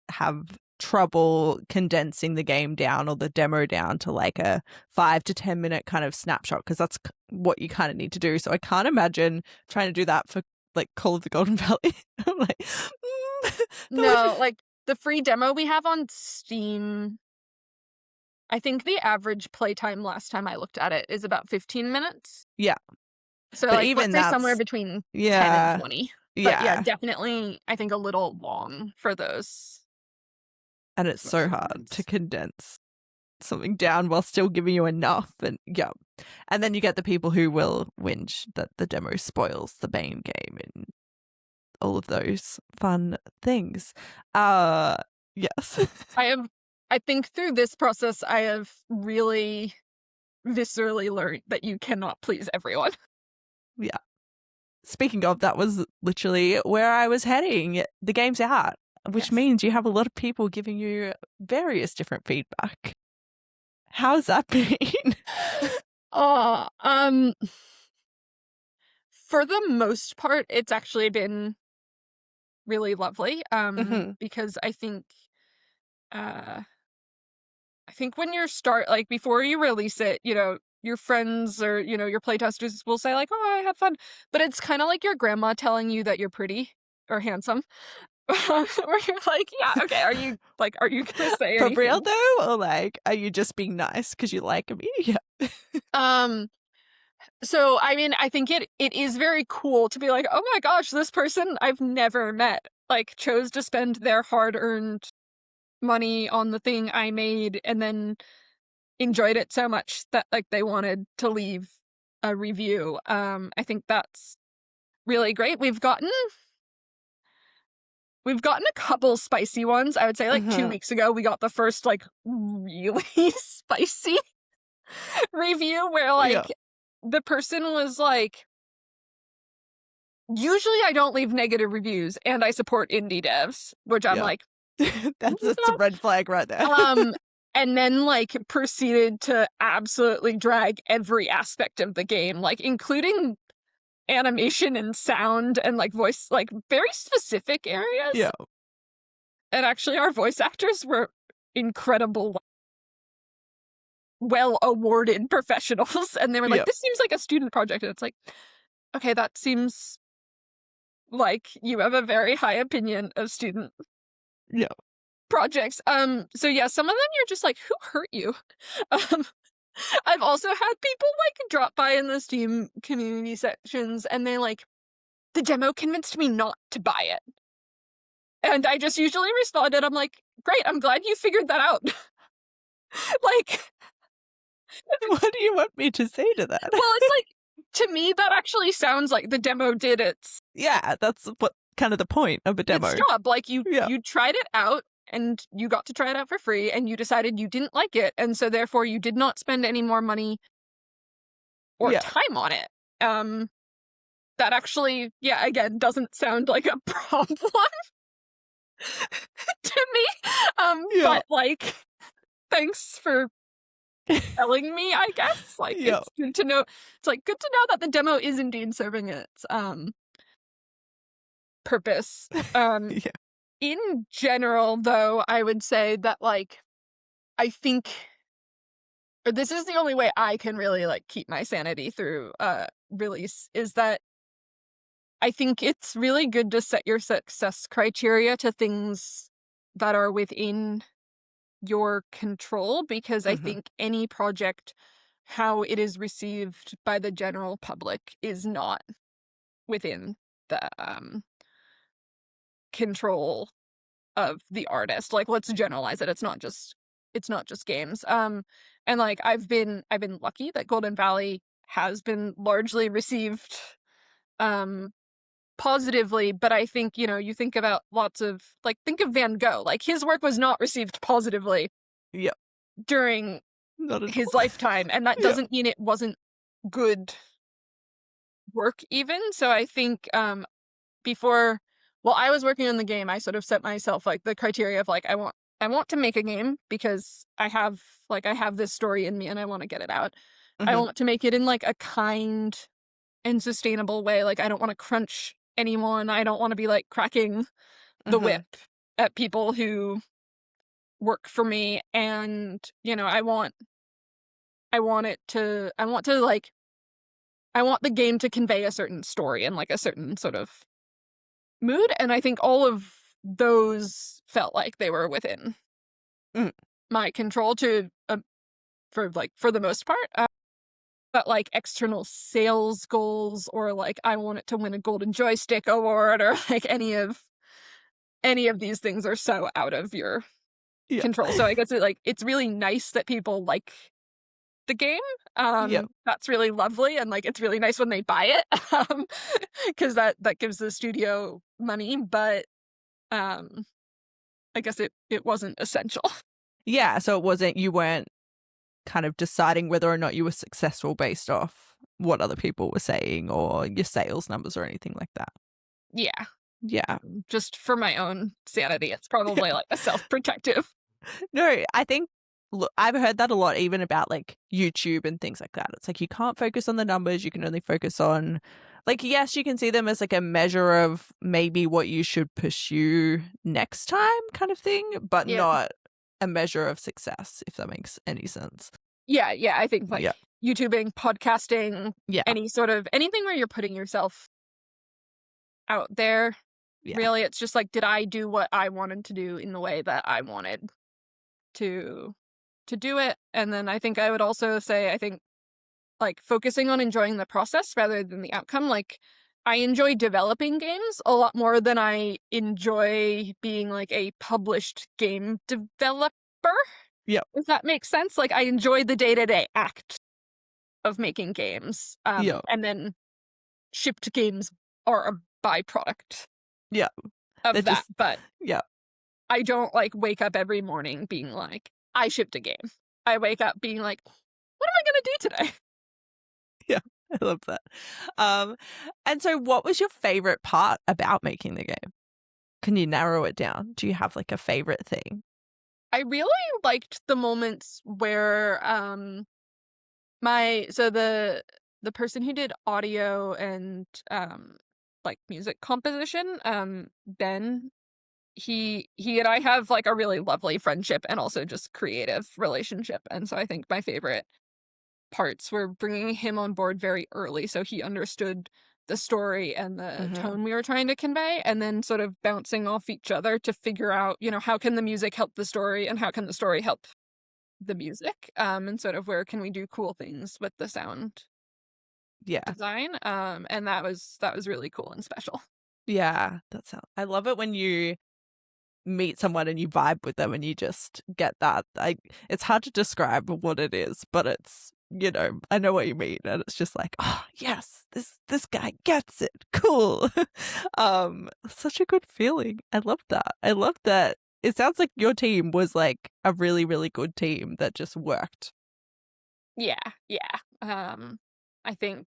have trouble condensing the game down or the demo down to like a 5 to 10 minute kind of snapshot, because that's what you kind of need to do. So I can't imagine trying to do that for like Call of the Golden Valley. I'm like, no, like the free demo we have on Steam, I think the average playtime last time I looked at it is about 15 minutes. Yeah. So but like even let's say somewhere between 10 and 20. But yeah, definitely I think a little long for those. And it's so hard to condense something down while still giving you enough. And yeah. And then you get the people who will whinge that the demo spoils the main game and all of those fun things. Yes. I think through this process I have really viscerally learned that you cannot please everyone. Yeah. Speaking of, that was literally where I was heading. The game's out, which means you have a lot of people giving you various different feedback. How's that been? For the most part, it's actually been really lovely. Because I think when you start, like before you release it, your friends or, your playtesters will say like, oh, I had fun. But it's kind of like your grandma telling you that you're pretty or handsome. Where you're like, yeah, okay, are you gonna say anything? For real though? Or like, are you just being nice because you like me? Yeah. So, I mean, I think it is very cool to be like, oh my gosh, this person I've never met, like, chose to spend their hard-earned money on the thing I made and then enjoyed it so much that, like, they wanted to leave a review. I think that's really great. We've gotten a couple spicy ones. I would say, like, 2 weeks ago, we got the first, like, really spicy review where, like, the person was like, usually I don't leave negative reviews and I support indie devs, which I'm like, that's a red flag right there. And then, like, proceeded to absolutely drag every aspect of the game, like, including animation and sound and, like, voice, like, very specific areas. Yeah. And actually, our voice actors were incredible, well-awarded professionals, and they were like, this seems like a student project, and it's like, okay, that seems like you have a very high opinion of student projects. So yeah, some of them you're just like, who hurt you? I've also had people, like, drop by in the Steam community sections, and they like, the demo convinced me not to buy it. And I just usually responded, I'm like, great, I'm glad you figured that out. Like, what do you want me to say to that? Well, it's like, to me, that actually sounds like the demo did its... Yeah, that's what kind of the point of a demo. Its job. Like, you tried it out, and you got to try it out for free, and you decided you didn't like it, and so therefore you did not spend any more money or time on it. That actually, again, doesn't sound like a problem to me. But, like, thanks for telling me, I guess. Like, it's good to know. It's like good to know that the demo is indeed serving its purpose. In general, though, I would say that, like, I think, or this is the only way I can really, like, keep my sanity through release, is that I think it's really good to set your success criteria to things that are within your control, because I think any project, how it is received by the general public, is not within the control of the artist. Like, let's generalize it. It's not just games. And, like, I've been lucky that Golden Valley has been largely received positively, but I think, you think about lots of, like, think of Van Gogh. Like, his work was not received positively during his lifetime, and that doesn't mean it wasn't good work even. So I think before, while I was working on the game, I sort of set myself, like, the criteria of, like, I want to make a game because I have this story in me and I want to get it out. I want to make it in, like, a kind and sustainable way. Like, I don't want to crunch anyone. I don't want to be, like, cracking the whip at people who work for me. And, I want the game to convey a certain story and, like, a certain sort of mood. And I think all of those felt like they were within my control for the most part. But, like, external sales goals, or, like, I want it to win a Golden Joystick Award, or, like, any of these things are so out of your control. So I guess it's really nice that people like the game. That's really lovely, and, like, it's really nice when they buy it, because that gives the studio money. But I guess it wasn't essential. Yeah, so you weren't kind of deciding whether or not you were successful based off what other people were saying or your sales numbers or anything like that. Yeah. Just for my own sanity, it's probably like a self-protective. No, I think, look, I've heard that a lot, even about, like, YouTube and things like that. It's like, you can't focus on the numbers. You can only focus on, like, yes, you can see them as, like, a measure of maybe what you should pursue next time kind of thing, but not a measure of success, if that makes any sense. Yeah, I think, like, YouTubing, podcasting, anything where you're putting yourself out there, really, it's just like, did I do what I wanted to do in the way that I wanted to do it? And then I think I would also say, I think like focusing on enjoying the process rather than the outcome. Like I enjoy developing games a lot more than I enjoy being like a published game developer. Yeah. If that makes sense. Like I enjoy the day-to-day act of making games. Yeah. And then shipped games are a byproduct Yeah. They're of that. just, But yeah. I don't like wake up every morning being like, I shipped a game. I wake up being like, what am I gonna do today? Yeah. I love that. And so what was your favorite part about making the game? Can you narrow it down? Do you have like a favorite thing? I really liked the moments where the person who did audio and like music composition, Ben, he and I have like a really lovely friendship and also just creative relationship. And so I think my favorite parts were bringing him on board very early so he understood the story and the tone we were trying to convey, and then sort of bouncing off each other to figure out, how can the music help the story and how can the story help the music, and sort of where can we do cool things with the sound Yeah. design, and that was really cool and special. Yeah. I love it when you meet someone and you vibe with them and you just get that. It's hard to describe what it is, but it's, I know what you mean. And it's just like, oh yes, this guy gets it. Cool. Such a good feeling. I love that. I love that. It sounds like your team was like a really, really good team that just worked. Yeah. I think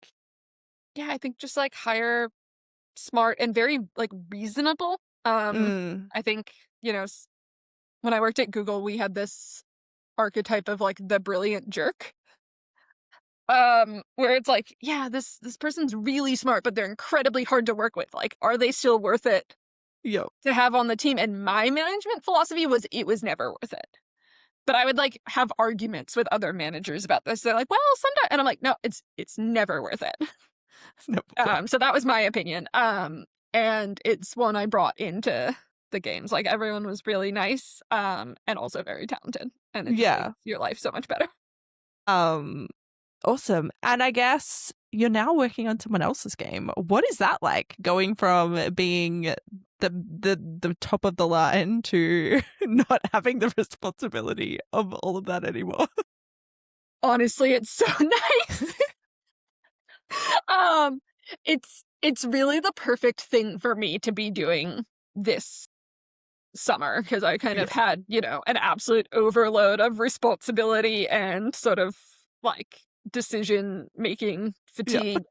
just like hire smart and very like reasonable. I think, when I worked at Google, we had this archetype of like the brilliant jerk. Where it's like, yeah, this person's really smart, but they're incredibly hard to work with. Like, are they still worth it Yo. to have on the team? And my management philosophy was it was never worth it. But I would like have arguments with other managers about this. They're like, well, sometimes, and I'm like, no, it's never worth it. So that was my opinion. And it's one I brought into the games. Like everyone was really nice, and also very talented, and it just makes your life so much better. Awesome. And I guess you're now working on someone else's game. What is that like, going from being the top of the line to not having the responsibility of all of that anymore? Honestly, it's so nice. It's really the perfect thing for me to be doing this summer because I kind of had, an absolute overload of responsibility and sort of like decision making fatigue,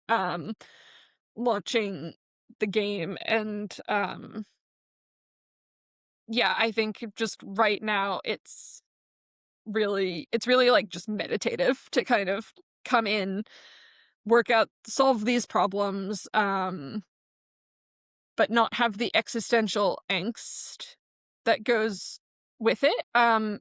launching the game. And I think just right now it's really like just meditative to kind of come in, work out, solve these problems, but not have the existential angst that goes with it. And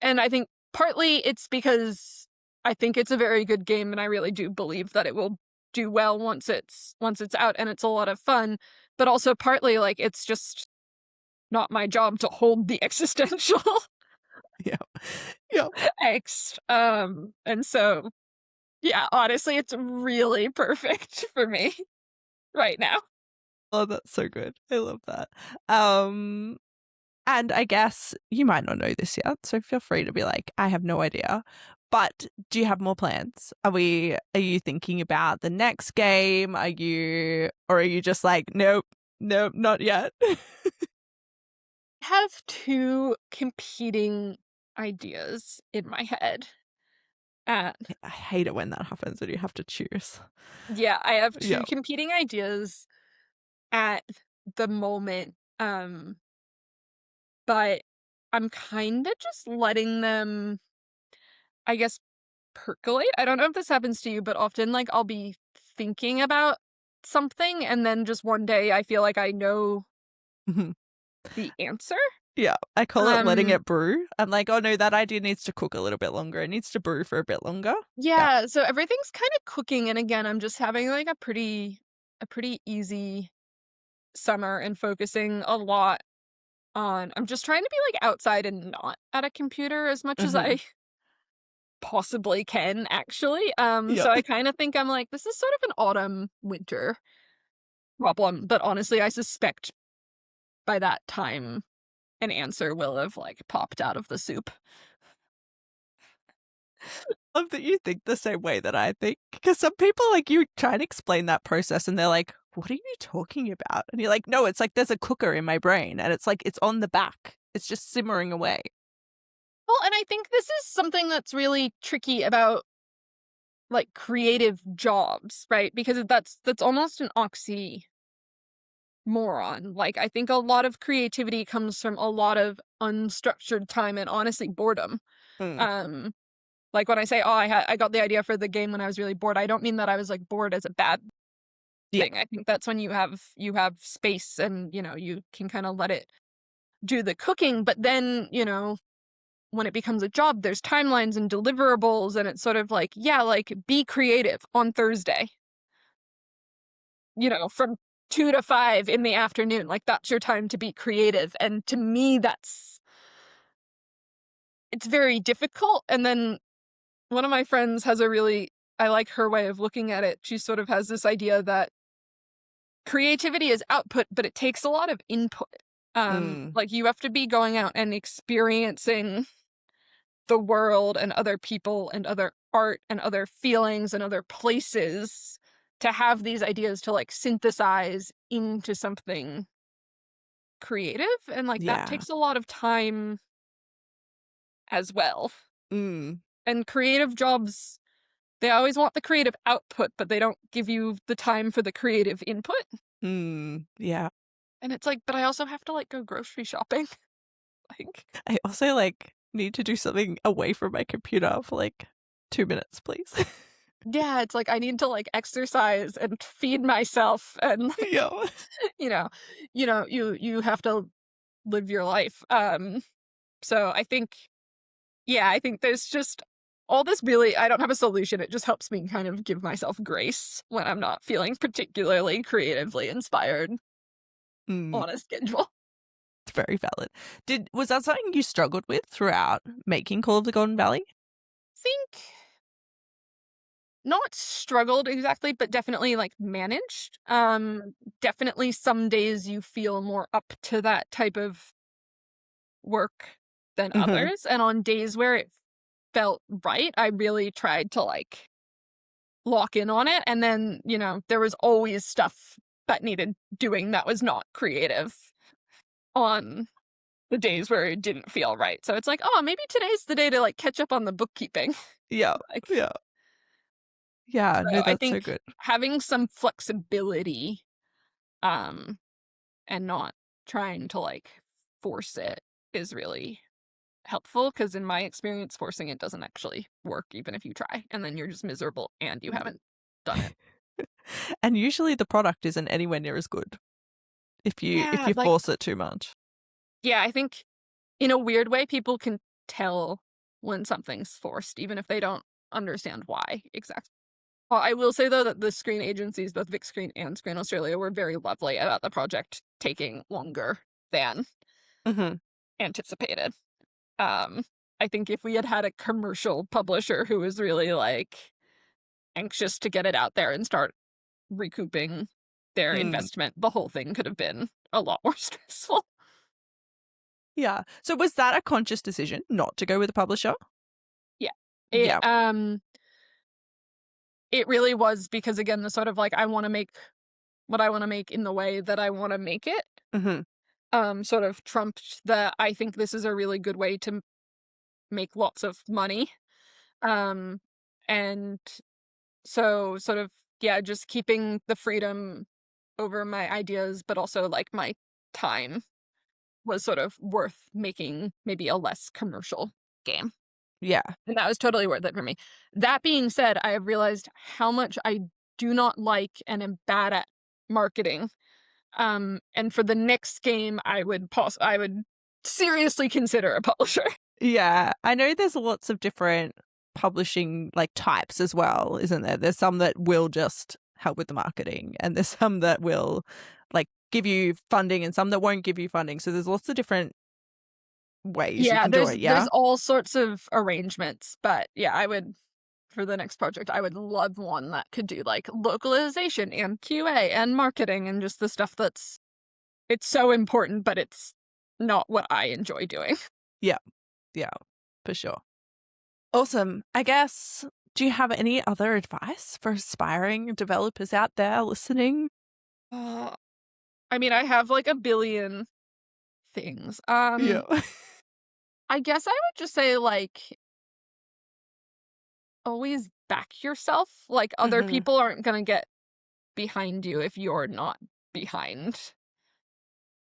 I think partly it's because I think it's a very good game and I really do believe that it will do well once it's out and it's a lot of fun, but also partly like it's just not my job to hold the existential angst. And so honestly it's really perfect for me right now. Oh, that's so good. I love that. And I guess you might not know this yet, so feel free to be like, I have no idea. But do you have more plans? Are you thinking about the next game? Or are you just like, nope, not yet? I have two competing ideas in my head. I hate it when that happens and you have to choose. Yeah, I have two competing ideas at the moment. But I'm kind of just letting them, I guess, percolate. I don't know if this happens to you, but often like I'll be thinking about something and then just one day I feel like I know the answer. Yeah, I call it letting it brew. I'm like, oh no, that idea needs to cook a little bit longer. It needs to brew for a bit longer. Yeah, so everything's kind of cooking, and again, I'm just having like a pretty easy summer and focusing a lot on, I'm just trying to be like outside and not at a computer as much as I possibly can, actually. Yep. So I kind of think I'm like, this is sort of an autumn winter problem, but honestly, I suspect by that time an answer will have like popped out of the soup. Love that you think the same way that I think. Because some people, like, you try and explain that process and they're like, what are you talking about? And you're like, no, it's like there's a cooker in my brain and it's like it's on the back. It's just simmering away. Well, and I think this is something that's really tricky about like creative jobs, right? Because that's almost an oxymoron. Like I think a lot of creativity comes from a lot of unstructured time and honestly boredom. Mm. Like when I say, oh, I got the idea for the game when I was really bored, I don't mean that I was like bored as a bad thing. I think that's when you have space and, you know, you can kind of let it do the cooking. But then, you know, when it becomes a job, there's timelines and deliverables, and it's sort of like, yeah, like be creative on Thursday, you know, from 2 to 5 in the afternoon. Like that's your time to be creative. And to me, it's very difficult. And then one of my friends has I like her way of looking at it. She sort of has this idea that creativity is output, but it takes a lot of input. Like you have to be going out and experiencing the world and other people and other art and other feelings and other places to have these ideas to like synthesize into something creative. And like that takes a lot of time as well. And creative jobs, they always want the creative output, but they don't give you the time for the creative input. Yeah. And it's like, but I also have to like go grocery shopping. Like I also like need to do something away from my computer for like 2 minutes, please. Yeah, it's like I need to like exercise and feed myself and like, you have to live your life. So I think there's just all this really, I don't have a solution. It just helps me kind of give myself grace when I'm not feeling particularly creatively inspired on a schedule. It's very valid. Was that something you struggled with throughout making Call of the Golden Valley? Think not struggled exactly, but definitely like managed. Definitely some days you feel more up to that type of work than others. And on days where it felt right, I really tried to like lock in on it. And then, you know, there was always stuff that needed doing that was not creative on the days where it didn't feel right. So it's like, oh, maybe today's the day to like catch up on the bookkeeping. Yeah. Like, yeah, so no, that's I think so good. having some flexibility, and not trying to like force it is really helpful, because in my experience, forcing it doesn't actually work even if you try, and then you're just miserable and you haven't done it. And usually the product isn't anywhere near as good if you force it too much. Yeah, I think in a weird way people can tell when something's forced even if they don't understand why exactly. Well, I will say though that the screen agencies, both Vic Screen and Screen Australia, were very lovely about the project taking longer than anticipated. I think if we had had a commercial publisher who was really like anxious to get it out there and start recouping their investment, the whole thing could have been a lot more stressful. Yeah. So was that a conscious decision not to go with a publisher? Yeah. It really was, because again, the sort of like I want to make what I want to make in the way that I want to make it. Sort of trumped the I think this is a really good way to make lots of money. And so sort of, yeah, just keeping the freedom over my ideas, but also like my time was sort of worth making maybe a less commercial game. Yeah. And that was totally worth it for me. That being said, I have realized how much I do not like and am bad at marketing. And for the next game, I would seriously consider a publisher. Yeah. I know there's lots of different publishing like types as well, isn't there? There's some that will just help with the marketing, and there's some that will like give you funding and some that won't give you funding. So there's lots of different ways you can do it. Yeah. There's all sorts of arrangements, but yeah, I would, for the next project, I would love one that could do like localization and QA and marketing and just the stuff it's so important, but it's not what I enjoy doing. Yeah, for sure. Awesome. I guess, do you have any other advice for aspiring developers out there listening? I mean, I have like a billion things. Yeah. I guess I would just say like always back yourself. Like other people aren't gonna get behind you if you're not behind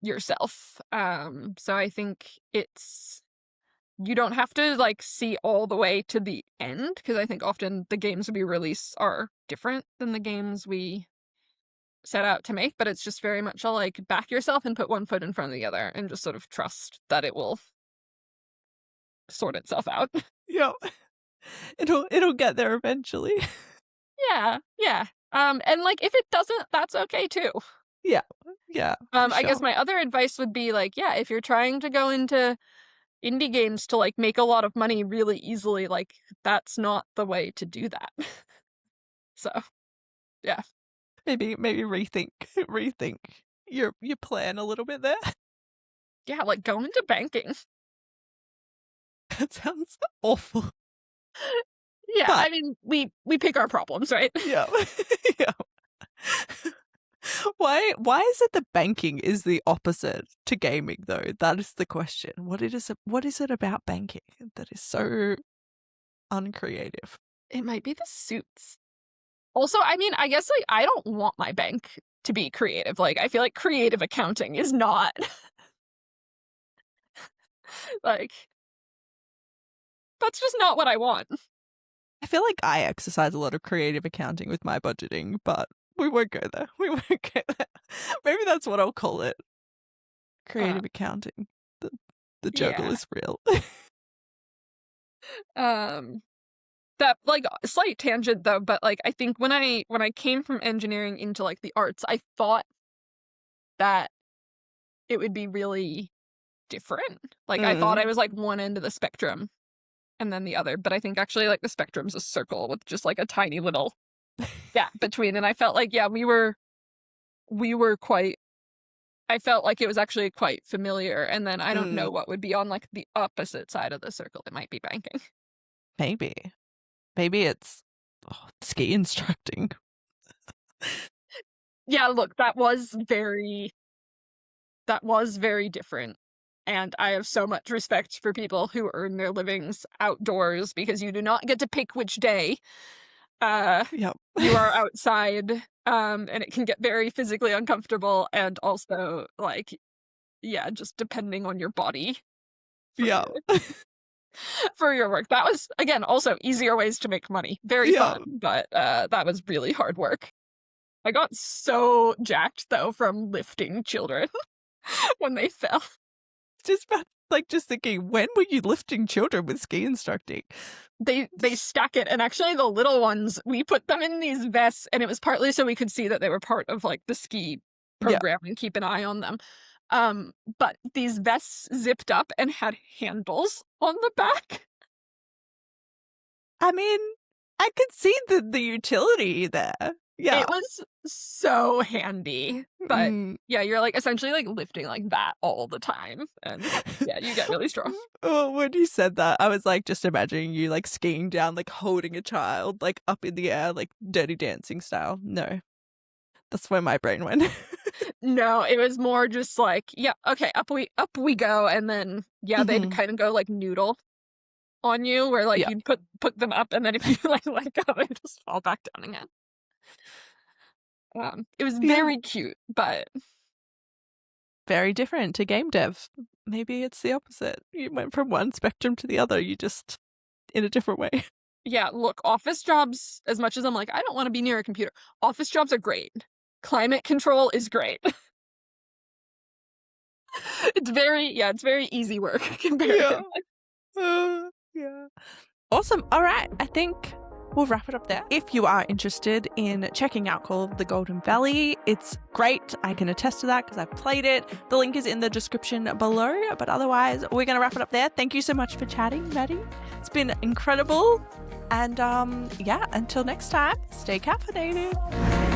yourself. So I think you don't have to like see all the way to the end, because I think often the games we release are different than the games we set out to make, but it's just very much a like back yourself and put one foot in front of the other and just sort of trust that it will sort itself out. Yeah. It'll get there eventually. Yeah. And like if it doesn't, that's okay too. Yeah. I guess my other advice would be like, yeah, if you're trying to go into indie games to like make a lot of money really easily, like that's not the way to do that. So, yeah. Maybe rethink your plan a little bit there. Yeah, like go into banking. That sounds awful. Yeah, But, I mean, we pick our problems, right? yeah. Yeah. Why is it that banking is the opposite to gaming though? That is the question. What is it about banking that is so uncreative? It might be the suits. Also, I mean, I guess like I don't want my bank to be creative. Like I feel like creative accounting is not like that's just not what I want. I feel like I exercise a lot of creative accounting with my budgeting, but we won't go there. Maybe that's what I'll call it. Creative accounting. The juggle is real. That like slight tangent though, but like I think when I came from engineering into like the arts, I thought that it would be really different. Like I thought I was like one end of the spectrum and then the other, but I think actually like the spectrum's a circle with just like a tiny little gap between. And I felt like, yeah, we were quite, I felt like it was actually quite familiar. And then I don't know what would be on like the opposite side of the circle. It might be banking. Maybe it's ski instructing. Yeah, look, that was very different. And I have so much respect for people who earn their livings outdoors, because you do not get to pick which day you are outside, and it can get very physically uncomfortable, and also like, yeah, just depending on your body. For your work. That was, again, also easier ways to make money. Very fun, but that was really hard work. I got so jacked though from lifting children when they fell. Just thinking, when were you lifting children with ski instructing? They stack it, and actually the little ones, we put them in these vests, and it was partly so we could see that they were part of like the ski program and keep an eye on them. But these vests zipped up and had handles on the back. I mean, I could see the utility there. Yeah. It was so handy. But yeah, you're like essentially like lifting like that all the time. And yeah, you get really strong. Oh, when you said that, I was like just imagining you like skiing down, like holding a child, like up in the air, like Dirty Dancing style. No. That's where my brain went. No, it was more just like, yeah, okay, up we go, and then they'd kind of go like noodle on you, where like you'd put them up, and then if you like let go, they just fall back down again. It was very cute, but very different to game dev. Maybe it's the opposite. You went from one spectrum to the other. You just in a different way. Yeah, look, office jobs, as much as I'm like, I don't want to be near a computer, office jobs are great. Climate control is great. It's very easy work compared to yeah. Awesome. All right. I think we'll wrap it up there. If you are interested in checking out Call of the Golden Valley, it's great. I can attest to that because I've played it. The link is in the description below. But otherwise, we're going to wrap it up there. Thank you so much for chatting, Maddy. It's been incredible. And yeah, until next time, stay caffeinated.